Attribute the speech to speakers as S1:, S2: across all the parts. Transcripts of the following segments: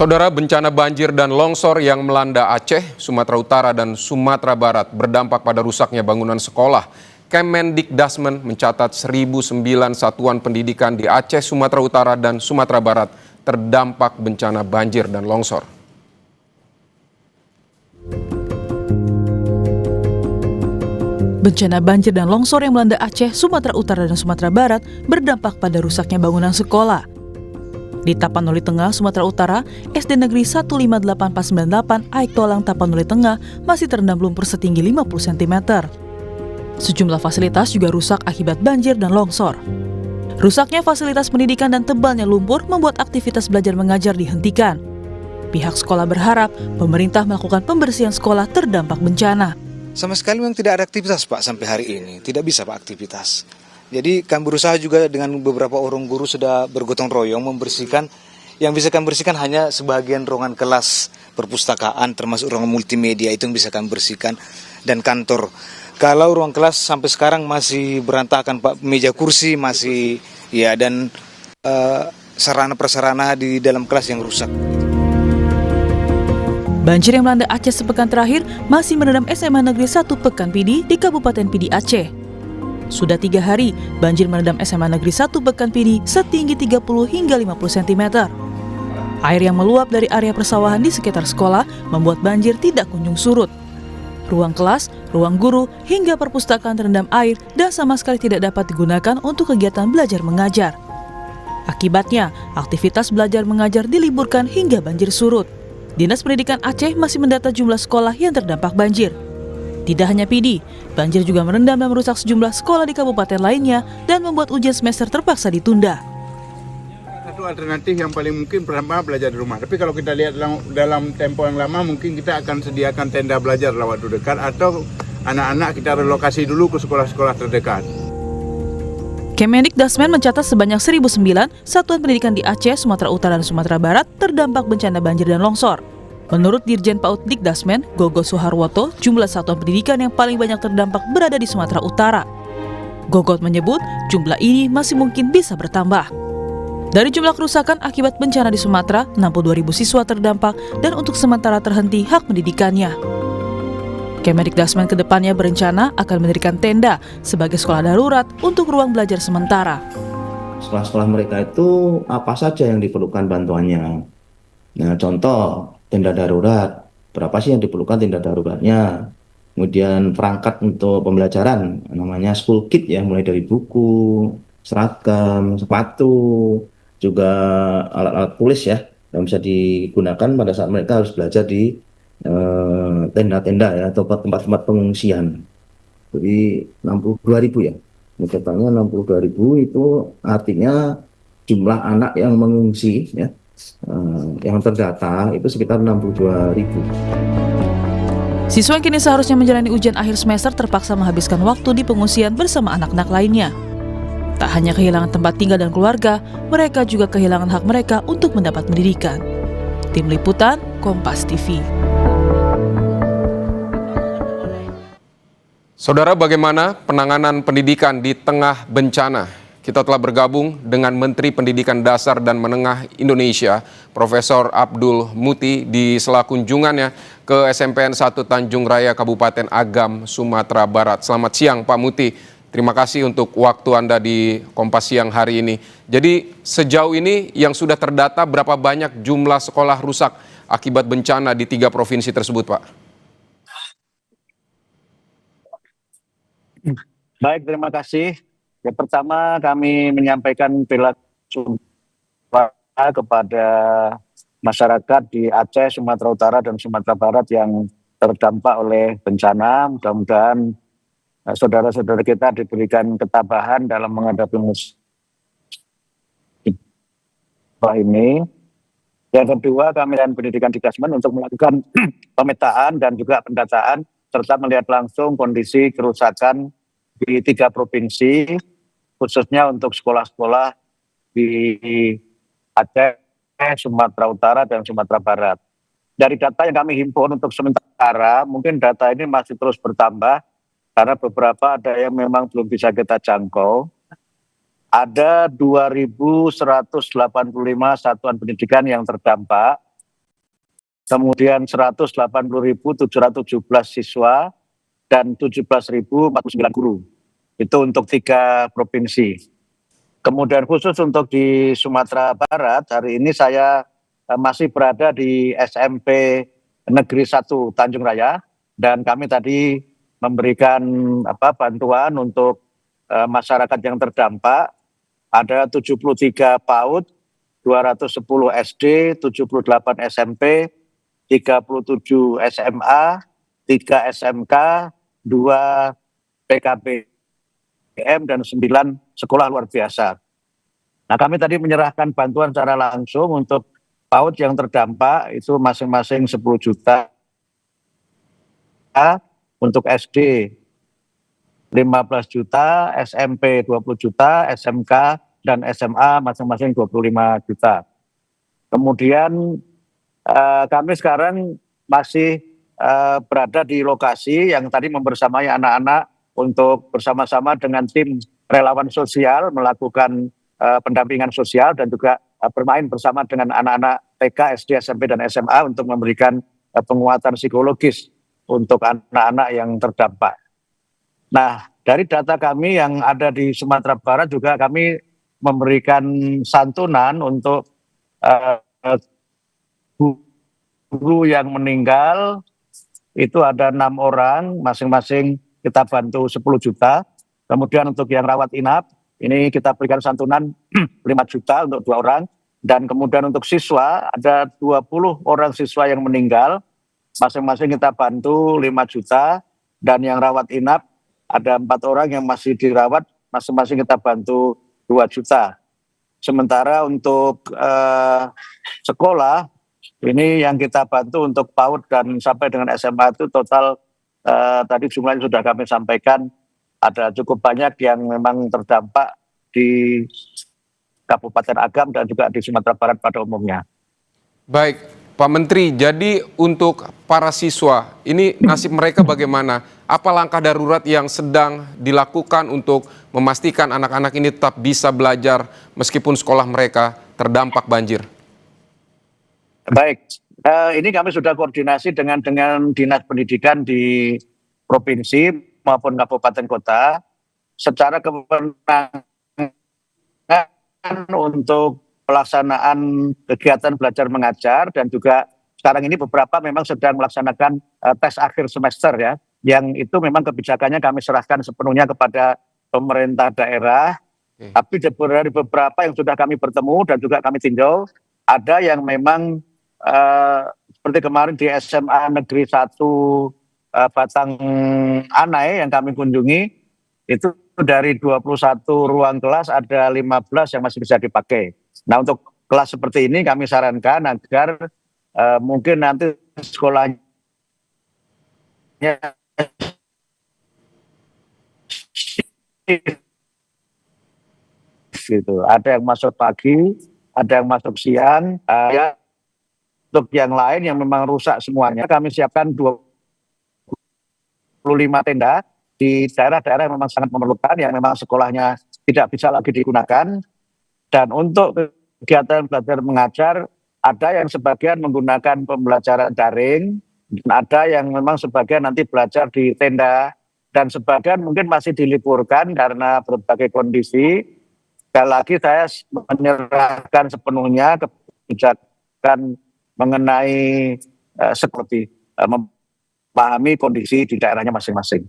S1: Saudara, bencana banjir dan longsor yang melanda Aceh, Sumatera Utara, dan Sumatera Barat berdampak pada rusaknya bangunan sekolah. Kemendikdasmen mencatat 1.009 satuan pendidikan di Aceh, Sumatera Utara, dan Sumatera Barat terdampak bencana banjir dan longsor.
S2: Bencana banjir dan longsor yang melanda Aceh, Sumatera Utara, dan Sumatera Barat berdampak pada rusaknya bangunan sekolah. Di Tapanuli Tengah, Sumatera Utara, SD Negeri 158498 Aik Tolang Tapanuli Tengah masih terendam lumpur setinggi 50 cm. Sejumlah fasilitas juga rusak akibat banjir dan longsor. Rusaknya fasilitas pendidikan dan tebalnya lumpur membuat aktivitas belajar mengajar dihentikan. Pihak sekolah berharap pemerintah melakukan pembersihan sekolah terdampak bencana.
S3: Sama sekali memang tidak ada aktivitas, Pak, sampai hari ini. Tidak bisa, Pak, aktivitas. Jadi kami berusaha juga dengan beberapa orang guru sudah bergotong royong membersihkan. Yang bisa kami bersihkan hanya sebagian ruangan kelas perpustakaan, termasuk ruangan multimedia, itu yang bisa kami bersihkan, dan kantor. Kalau ruang kelas sampai sekarang masih berantakan, Pak, meja kursi masih, ya, dan sarana-prasarana di dalam kelas yang rusak.
S2: Banjir yang melanda Aceh sepekan terakhir masih merendam SMA Negeri 1 Pekanpidi di Kabupaten Pidi Aceh. Sudah 3 hari, banjir merendam SMA Negeri 1 Pekanpidi setinggi 30 hingga 50 cm. Air yang meluap dari area persawahan di sekitar sekolah membuat banjir tidak kunjung surut. Ruang kelas, ruang guru, hingga perpustakaan terendam air dan sama sekali tidak dapat digunakan untuk kegiatan belajar mengajar. Akibatnya, aktivitas belajar mengajar diliburkan hingga banjir surut. Dinas Pendidikan Aceh masih mendata jumlah sekolah yang terdampak banjir. Tidak hanya Pidi, banjir juga merendam dan merusak sejumlah sekolah di kabupaten lainnya dan membuat ujian semester terpaksa ditunda.
S4: Satu alternatif yang paling mungkin pertama belajar di rumah. Tapi kalau kita lihat dalam tempo yang lama mungkin kita akan sediakan tenda belajar waktu dekat atau anak-anak kita relokasi dulu ke sekolah-sekolah terdekat.
S2: Kemendikdasmen mencatat sebanyak 1.009 satuan pendidikan di Aceh, Sumatera Utara, dan Sumatera Barat terdampak bencana banjir dan longsor. Menurut Dirjen PAUD Dikdasmen, Gogo Suharwoto, jumlah satuan pendidikan yang paling banyak terdampak berada di Sumatera Utara. Gogot menyebut jumlah ini masih mungkin bisa bertambah. Dari jumlah kerusakan akibat bencana di Sumatera, 62.000 siswa terdampak dan untuk sementara terhenti hak pendidikannya. Kemendikdasmen kedepannya berencana akan mendirikan tenda sebagai sekolah darurat untuk ruang belajar sementara.
S5: Sekolah-sekolah mereka itu apa saja yang diperlukan bantuannya. Nah, contoh tenda darurat, berapa sih yang diperlukan tenda daruratnya. Kemudian perangkat untuk pembelajaran, namanya school kit ya, mulai dari buku, seragam, sepatu, juga alat-alat tulis ya, yang bisa digunakan pada saat mereka harus belajar di tenda-tenda ya, atau tempat-tempat pengungsian. Jadi 62.000 ya. Totalnya 62.000 itu artinya jumlah anak yang mengungsi ya, yang terdata itu sekitar 62.000.
S2: Siswa yang kini seharusnya menjalani ujian akhir semester terpaksa menghabiskan waktu di pengungsian bersama anak-anak lainnya. Tak hanya kehilangan tempat tinggal dan keluarga, mereka juga kehilangan hak mereka untuk mendapat pendidikan. Tim Liputan, Kompas TV.
S1: Saudara, bagaimana penanganan pendidikan di tengah bencana? Kita telah bergabung dengan Menteri Pendidikan Dasar dan Menengah Indonesia, Profesor Abdul Muti, di sela kunjungannya ke SMPN 1 Tanjung Raya, Kabupaten Agam, Sumatera Barat. Selamat siang, Pak Muti. Terima kasih untuk waktu Anda di Kompas Siang hari ini. Jadi sejauh ini yang sudah terdata berapa banyak jumlah sekolah rusak akibat bencana di 3 provinsi tersebut, Pak?
S6: Baik, terima kasih. Yang pertama kami menyampaikan bela sungkawa kepada masyarakat di Aceh, Sumatera Utara, dan Sumatera Barat yang terdampak oleh bencana. Mudah-mudahan saudara-saudara kita diberikan ketabahan dalam menghadapi musibah ini. Yang kedua, kami dan Pendidikan Dikdasmen untuk melakukan pemetaan dan juga pendataan serta melihat langsung kondisi kerusakan di 3 provinsi, khususnya untuk sekolah-sekolah di Aceh, Sumatera Utara, dan Sumatera Barat. Dari data yang kami himpun untuk sementara, mungkin data ini masih terus bertambah, karena beberapa ada yang memang belum bisa kita jangkau. Ada 2.185 satuan pendidikan yang terdampak, kemudian 180.717 siswa, dan 17.049 guru. Itu untuk 3 provinsi. Kemudian khusus untuk di Sumatera Barat, hari ini saya masih berada di SMP Negeri 1 Tanjung Raya, dan kami tadi memberikan bantuan untuk masyarakat yang terdampak. Ada 73 PAUD, 210 SD, 78 SMP, 37 SMA, 3 SMK, 2 PKBM, dan 9 sekolah luar biasa. Nah, kami tadi menyerahkan bantuan secara langsung untuk PAUD yang terdampak itu masing-masing 10 juta, untuk SD 15 juta, SMP 20 juta, SMK dan SMA masing-masing 25 juta. Kemudian kami sekarang masih berada di lokasi yang tadi membersamai anak-anak untuk bersama-sama dengan tim relawan sosial melakukan pendampingan sosial dan juga bermain bersama dengan anak-anak TK, SD, SMP, dan SMA untuk memberikan penguatan psikologis untuk anak-anak yang terdampak. Nah, dari data kami yang ada di Sumatera Barat juga kami memberikan santunan untuk guru yang meninggal, itu ada 6 orang, masing-masing kita bantu 10 juta. Kemudian untuk yang rawat inap, ini kita berikan santunan 5 juta untuk 2 orang. Dan kemudian untuk siswa, ada 20 orang siswa yang meninggal, masing-masing kita bantu 5 juta. Dan yang rawat inap, ada 4 orang yang masih dirawat, masing-masing kita bantu 2 juta. Sementara untuk sekolah, ini yang kita bantu untuk PAUD dan sampai dengan SMA itu total tadi jumlahnya sudah kami sampaikan, ada cukup banyak yang memang terdampak di Kabupaten Agam dan juga di Sumatera Barat pada umumnya.
S1: Baik, Pak Menteri, jadi untuk para siswa, ini nasib mereka bagaimana? Apa langkah darurat yang sedang dilakukan untuk memastikan anak-anak ini tetap bisa belajar meskipun sekolah mereka terdampak banjir?
S6: Baik, ini kami sudah koordinasi dengan Dinas Pendidikan di provinsi maupun kabupaten kota secara kewenangan untuk pelaksanaan kegiatan belajar mengajar, dan juga sekarang ini beberapa memang sedang melaksanakan tes akhir semester ya, yang itu memang kebijakannya kami serahkan sepenuhnya kepada pemerintah daerah. Tapi dari beberapa yang sudah kami bertemu dan juga kami tinjau, ada yang memang seperti kemarin di SMA Negeri 1 Batang Anai yang kami kunjungi, itu dari 21 ruang kelas ada 15 yang masih bisa dipakai. Nah, untuk kelas seperti ini kami sarankan agar mungkin nanti sekolahnya gitu. Ada yang masuk pagi, ada yang masuk siang. Ya, untuk yang lain yang memang rusak semuanya, kami siapkan 25 tenda di daerah-daerah yang memang sangat memerlukan, yang memang sekolahnya tidak bisa lagi digunakan. Dan untuk kegiatan belajar mengajar, ada yang sebagian menggunakan pembelajaran daring, dan ada yang memang sebagian nanti belajar di tenda, dan sebagian mungkin masih diliburkan karena berbagai kondisi. Sekali lagi saya menyerahkan sepenuhnya kebijakan mengenai seperti memahami kondisi di daerahnya masing-masing.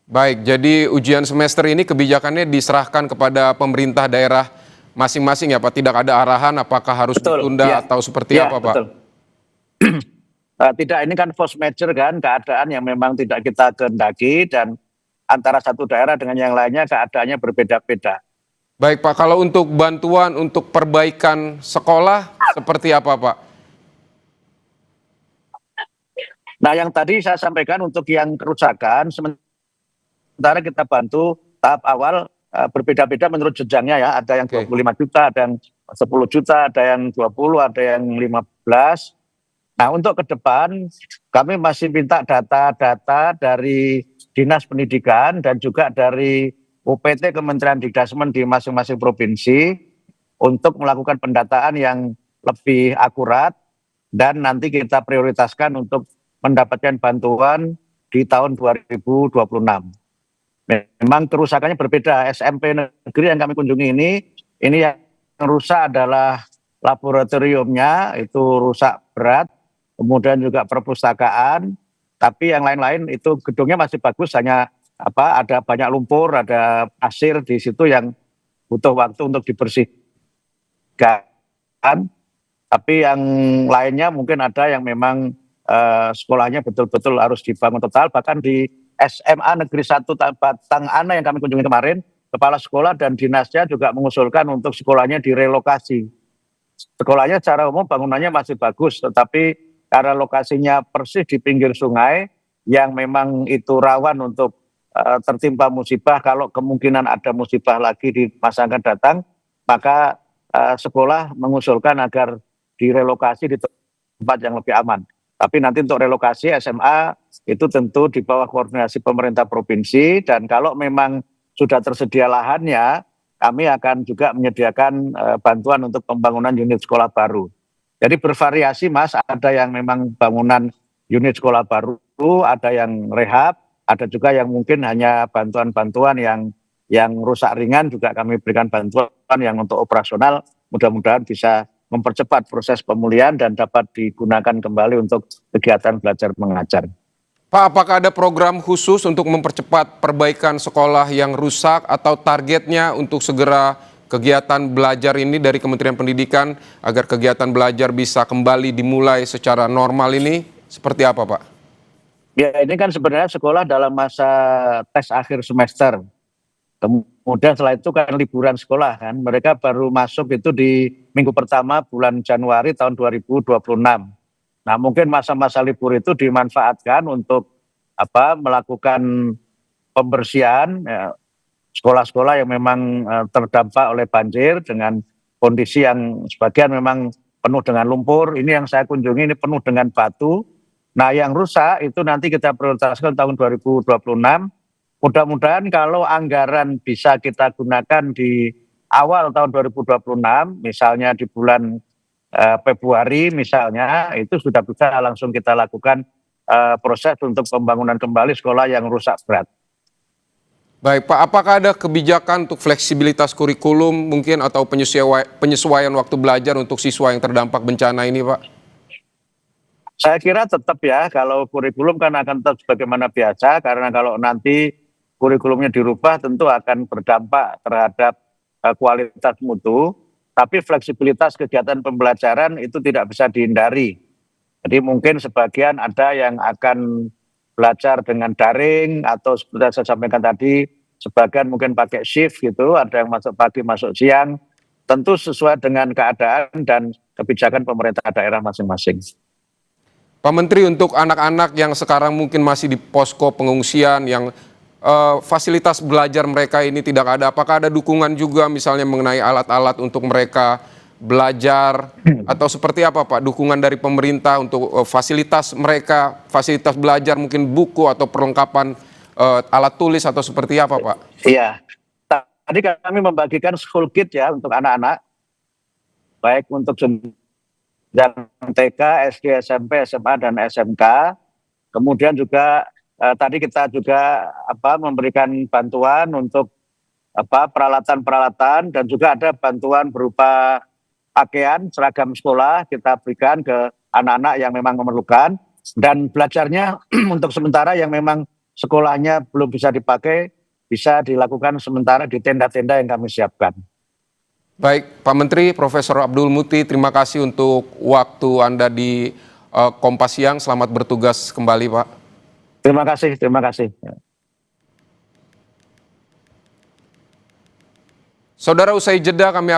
S1: Baik, jadi ujian semester ini kebijakannya diserahkan kepada pemerintah daerah masing-masing ya Pak? Tidak ada arahan apakah harus ditunda ya, atau seperti apa Pak?
S6: Betul. Tidak, ini kan force majeure kan, keadaan yang memang tidak kita kehendaki, dan antara satu daerah dengan yang lainnya keadaannya berbeda-beda.
S1: Baik Pak, kalau untuk bantuan untuk perbaikan sekolah seperti apa Pak?
S6: Nah, yang tadi saya sampaikan untuk yang kerusakan, sementara kita bantu tahap awal berbeda-beda menurut jenjangnya ya. Ada yang 25 juta, ada yang 10 juta, ada yang 20, ada yang 15. Nah, untuk ke depan kami masih minta data-data dari Dinas Pendidikan dan juga dari UPT Kementerian Dikdasmen di masing-masing provinsi untuk melakukan pendataan yang lebih akurat dan nanti kita prioritaskan untuk mendapatkan bantuan di tahun 2026. Memang kerusakannya berbeda. SMP negeri yang kami kunjungi ini yang rusak adalah laboratoriumnya, itu rusak berat, kemudian juga perpustakaan, tapi yang lain-lain itu gedungnya masih bagus, hanya ada banyak lumpur, ada pasir di situ yang butuh waktu untuk dibersihkan. Tapi yang lainnya mungkin ada yang memang sekolahnya betul-betul harus dibangun total. Bahkan di SMA Negeri 1 Batang Ana yang kami kunjungi kemarin, kepala sekolah dan dinasnya juga mengusulkan untuk sekolahnya direlokasi. Sekolahnya secara umum bangunannya masih bagus, tetapi karena lokasinya persis di pinggir sungai yang memang itu rawan untuk tertimpa musibah, kalau kemungkinan ada musibah lagi di masa akan datang, maka sekolah mengusulkan agar direlokasi di tempat yang lebih aman. Tapi nanti untuk relokasi SMA itu tentu di bawah koordinasi pemerintah provinsi, dan kalau memang sudah tersedia lahannya, kami akan juga menyediakan bantuan untuk pembangunan unit sekolah baru. Jadi bervariasi, Mas, ada yang memang bangunan unit sekolah baru, ada yang rehab, ada juga yang mungkin hanya bantuan-bantuan yang rusak ringan, juga kami berikan bantuan yang untuk operasional, mudah-mudahan bisa mempercepat proses pemulihan dan dapat digunakan kembali untuk kegiatan belajar mengajar.
S1: Pak, apakah ada program khusus untuk mempercepat perbaikan sekolah yang rusak atau targetnya untuk segera kegiatan belajar ini dari Kementerian Pendidikan agar kegiatan belajar bisa kembali dimulai secara normal ini seperti apa, Pak?
S6: Ya, ini kan sebenarnya sekolah dalam masa tes akhir semester. Kemudian setelah itu kan liburan sekolah kan. Mereka baru masuk itu di minggu pertama bulan Januari tahun 2026. Nah, mungkin masa-masa libur itu dimanfaatkan untuk melakukan pembersihan sekolah-sekolah yang memang terdampak oleh banjir dengan kondisi yang sebagian memang penuh dengan lumpur. Ini yang saya kunjungi ini penuh dengan batu. Nah, yang rusak itu nanti kita prioritaskan tahun 2026. Mudah-mudahan kalau anggaran bisa kita gunakan di awal tahun 2026, misalnya di bulan Februari misalnya, itu sudah bisa langsung kita lakukan proses untuk pembangunan kembali sekolah yang rusak berat.
S1: Baik Pak, apakah ada kebijakan untuk fleksibilitas kurikulum mungkin atau penyesuaian waktu belajar untuk siswa yang terdampak bencana ini, Pak?
S6: Saya kira tetap ya, kalau kurikulum kan akan tetap sebagaimana biasa, karena kalau nanti kurikulumnya dirubah tentu akan berdampak terhadap kualitas mutu, tapi fleksibilitas kegiatan pembelajaran itu tidak bisa dihindari. Jadi mungkin sebagian ada yang akan belajar dengan daring atau seperti saya sampaikan tadi, sebagian mungkin pakai shift gitu, ada yang masuk pagi, masuk siang, tentu sesuai dengan keadaan dan kebijakan pemerintah daerah masing-masing.
S1: Pak Menteri, untuk anak-anak yang sekarang mungkin masih di posko pengungsian yang fasilitas belajar mereka ini tidak ada, apakah ada dukungan juga misalnya mengenai alat-alat untuk mereka belajar atau seperti apa Pak dukungan dari pemerintah untuk fasilitas mereka, fasilitas belajar mungkin buku atau perlengkapan alat tulis atau seperti apa Pak?
S6: Iya, tadi kami membagikan school kit ya untuk anak-anak, baik untuk jenjang TK, SD, SMP, SMA, dan SMK. Kemudian juga tadi kita juga memberikan bantuan untuk peralatan-peralatan dan juga ada bantuan berupa pakaian seragam sekolah kita berikan ke anak-anak yang memang memerlukan, dan belajarnya untuk sementara yang memang sekolahnya belum bisa dipakai bisa dilakukan sementara di tenda-tenda yang kami siapkan.
S1: Baik, Pak Menteri, Profesor Abdul Muti, terima kasih untuk waktu Anda di Kompas Siang. Selamat bertugas kembali, Pak.
S6: Terima kasih, terima kasih.
S1: Saudara, usai jeda kami